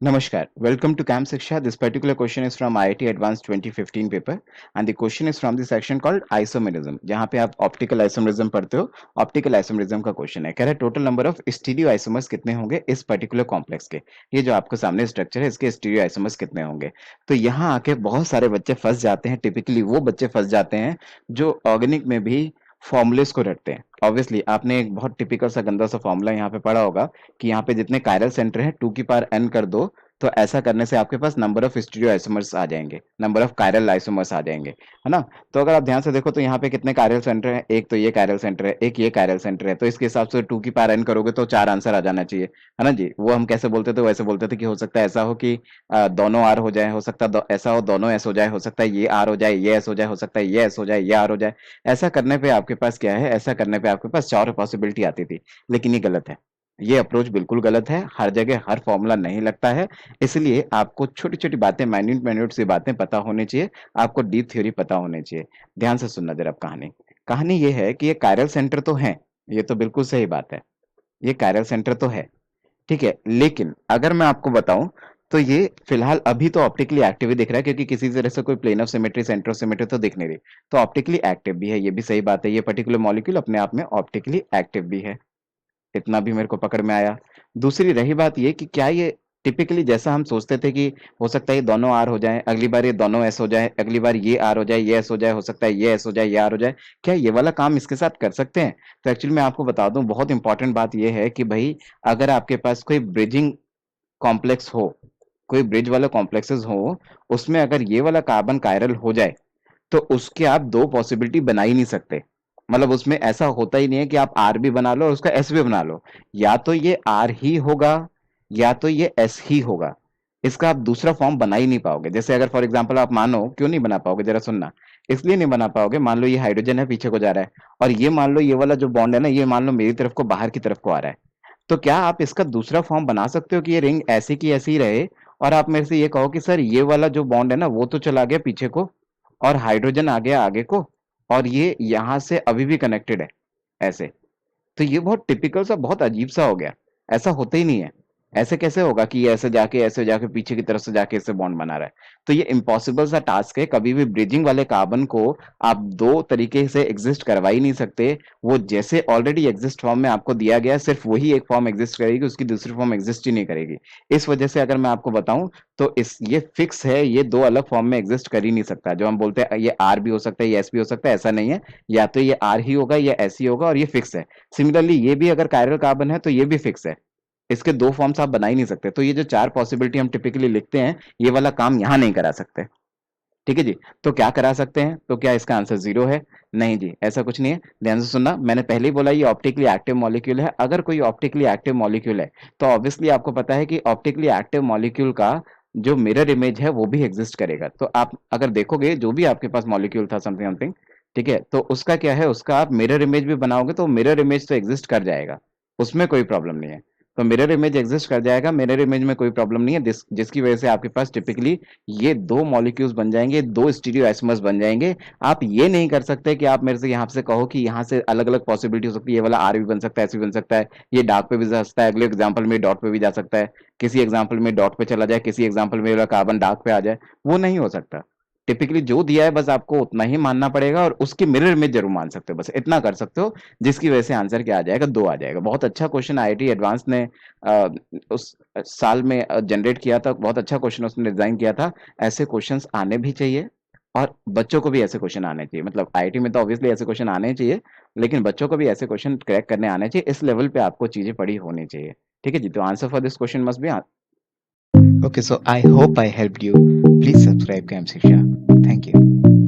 Namaskar. Welcome to Camp Shiksha. This particular question is from IIT Advanced 2015 paper and the question is from the section called isomerism. जहाँ पे आप optical isomerism पढ़ते हो, optical isomerism का question है। कह रहा है total number of stereo isomers कितने होंगे इस पर्टिकुलर कॉम्प्लेक्स के। ये जो आपको सामने स्ट्रक्चर है इसके स्टीरियो आइसोमर्स कितने होंगे। तो यहाँ आके बहुत सारे बच्चे फंस जाते हैं। टिपिकली वो बच्चे फंस जाते हैं जो ऑर्गेनिक में भी फॉर्मूलेस को रटते हैं। ऑब्वियसली आपने एक बहुत टिपिकल सा गंदा सा फॉर्मूला यहाँ पे पढ़ा होगा कि यहाँ पे जितने कायरल सेंटर है 2 की पावर n कर दो, तो ऐसा करने से आपके पास नंबर ऑफ स्टीरियो आइसोमर्स आ जाएंगे, नंबर ऑफ कायरल आइसोमर्स आ जाएंगे, है ना। तो अगर आप ध्यान से देखो तो यहाँ पे कितने कायरल सेंटर है, एक तो ये कायरल सेंटर है, एक ये कायरल सेंटर है, तो इसके हिसाब से 2 की पावर n करोगे तो 4 आंसर आ जाना चाहिए, है ना जी। वो हम कैसे बोलते थे, वैसे बोलते थे कि हो सकता है ऐसा हो कि दोनों आर हो जाए, हो सकता है ऐसा हो दोनों एस हो जाए, हो सकता है ये आर हो जाए ये एस हो जाए, हो सकता है ये एस हो जाए ये आर हो जाए। ऐसा करने पे आपके पास क्या है, ऐसा करने पे आपके पास 4 पॉसिबिलिटी आती थी, लेकिन ये गलत है। ये अप्रोच बिल्कुल गलत है। हर जगह हर फॉर्मूला नहीं लगता है। इसलिए आपको छोटी-छोटी बातें, माइन्यूट माइन्यूट सी बातें पता होनी चाहिए। आपको डीप थ्योरी पता होनी चाहिए। ध्यान से सुनना जरा कहानी। कहानी ये है कि ये कायरल सेंटर तो है, ये तो बिल्कुल सही बात है। ये कायरल सेंटर तो है, ठीक है। लेकिन अगर मैं आपको बताऊं तो ये फिलहाल अभी तो ऑप्टिकली एक्टिव ही दिख रहा है, क्योंकि किसी तरह से कोई plane of symmetry, centre of symmetry तो दिख नहीं रही। तो ऑप्टिकली एक्टिव भी है, ये भी सही बात है। ये पर्टिकुलर मॉलिक्यूल अपने आप में ऑप्टिकली एक्टिव भी है। इतना भी मेरे को पकड़ में आया। दूसरी रही बात ये कि क्या ये टिपिकली जैसा हम सोचते थे कि हो सकता है ये दोनों आर हो जाए, अगली बार ये दोनों एस हो जाए, अगली बार ये आर हो जाए ये एस हो जाए, हो सकता है ये एस हो जाए ये आर हो जाए, क्या ये वाला काम इसके साथ कर सकते हैं? तो एक्चुअली मैं आपको बता दूं, बहुत इंपॉर्टेंट बात ये है कि भाई अगर आपके पास कोई ब्रिजिंग कॉम्प्लेक्स हो, कोई ब्रिज वाला कॉम्प्लेक्सेस हो, उसमें अगर ये वाला कार्बन कायरल हो जाए तो उसके आप दो पॉसिबिलिटी बना ही नहीं सकते। मतलब उसमें ऐसा होता ही नहीं है कि आप आर भी बना लो और उसका एस भी बना लो। या तो ये आर ही होगा या तो ये एस ही होगा। इसका आप दूसरा फॉर्म बना ही नहीं पाओगे। जैसे अगर फॉर एग्जांपल आप मानो, क्यों नहीं बना पाओगे जरा सुनना। इसलिए नहीं बना पाओगे, मान लो ये हाइड्रोजन है पीछे को जा रहा है, और ये मान लो ये वाला जो बॉन्ड है ना, ये मान लो मेरी तरफ को बाहर की तरफ को आ रहा है। तो क्या आप इसका दूसरा फॉर्म बना सकते हो कि ये रिंग ऐसी की ऐसी ही रहे, और आप मेरे से ये कहो कि सर ये वाला जो बॉन्ड है ना वो तो चला गया पीछे को और हाइड्रोजन आ गया आगे को, और ये यहां से अभी भी कनेक्टेड है ऐसे। तो ये बहुत टिपिकल सा, बहुत अजीब सा हो गया। ऐसा होता ही नहीं है। ऐसे कैसे होगा कि ये ऐसे जाके पीछे की तरफ से जाके इससे बॉन्ड बना रहा है। तो ये इम्पॉसिबल सा टास्क है। कभी भी ब्रिजिंग वाले कार्बन को आप दो तरीके से एग्जिस्ट करवा ही नहीं सकते। वो जैसे ऑलरेडी एग्जिस्ट फॉर्म में आपको दिया गया है, सिर्फ वही एक फॉर्म एग्जिस्ट करेगी, उसकी दूसरी फॉर्म एग्जिस्ट ही नहीं करेगी। इस वजह से अगर मैं आपको बताऊं तो इस ये फिक्स है, ये दो अलग फॉर्म में एग्जिस्ट कर ही नहीं सकता। जो हम बोलते हैं ये आर भी हो सकता है ये एस भी हो सकता है, ऐसा नहीं है। या तो ये आर ही होगा या एस ही होगा, और ये फिक्स है। सिमिलरली ये भी अगर कायरल कार्बन है तो ये भी फिक्स है। इसके दो फॉर्म्स आप बना ही नहीं सकते। तो ये जो चार पॉसिबिलिटी हम टिपिकली लिखते हैं, ये वाला काम यहां नहीं करा सकते। ठीक है जी। तो क्या करा सकते हैं? तो क्या इसका आंसर जीरो है? नहीं जी, ऐसा कुछ नहीं है। ध्यान से सुनना, मैंने पहले ही बोला ये ऑप्टिकली एक्टिव मॉलिक्यूल है। अगर कोई ऑप्टिकली एक्टिव मॉलिक्यूल है तो ऑब्वियसली आपको पता है कि ऑप्टिकली एक्टिव मॉलिक्यूल का जो मिरर इमेज है वो भी एग्जिस्ट करेगा। तो आप अगर देखोगे जो भी आपके पास मॉलिक्यूल था समथिंग समथिंग, ठीक है, तो उसका क्या है, उसका आप मिरर इमेज भी बनाओगे तो मिरर इमेज तो एग्जिस्ट कर जाएगा, उसमें कोई प्रॉब्लम नहीं है। तो मिरर इमेज एग्जिस्ट कर जाएगा, मिरर इमेज में कोई प्रॉब्लम नहीं है, जिसकी वजह से आपके पास टिपिकली ये दो मॉलिक्यूल्स बन जाएंगे, दो स्टीरियो आइसोमर्स बन जाएंगे। आप ये नहीं कर सकते कि आप मेरे से यहाँ से कहो कि यहाँ से अलग अलग पॉसिबिलिटी हो सकती है, ये वाला आर भी बन सकता है, ऐसे भी बन सकता है, ये डार्क पे भी जा सकता है, अगले एग्जाम्पल में डॉट पे भी जा सकता है, किसी एग्जाम्पल में डॉट पे चला जाए, किसी एग्जाम्पल में कार्बन डार्क पे आ जाए। वो नहीं हो सकता। टिपिकली जो दिया है बस आपको उतना ही मानना पड़ेगा, और उसकी मिरर इमेज जरूर मान सकते हो, बस इतना कर सकते हो। जिसकी वजह से आंसर क्या आ जाएगा, दो आ जाएगा। बहुत अच्छा क्वेश्चन आईआईटी एडवांस ने उस साल में जनरेट किया था। बहुत अच्छा क्वेश्चन उसने डिजाइन किया था। ऐसे क्वेश्चंस आने भी चाहिए, और बच्चों को भी ऐसे क्वेश्चन आने चाहिए। मतलब आईआईटी में तो ऑब्वियसली ऐसे क्वेश्चन आने ही चाहिए, लेकिन बच्चों को भी ऐसे क्वेश्चन क्रैक करने आने चाहिए। इस लेवल पे आपको चीजें पढ़ी होनी चाहिए। ठीक है जी। तो answer for this question must be okay. So I hope I help you. Please subscribe Cam Shiksha. Thank you.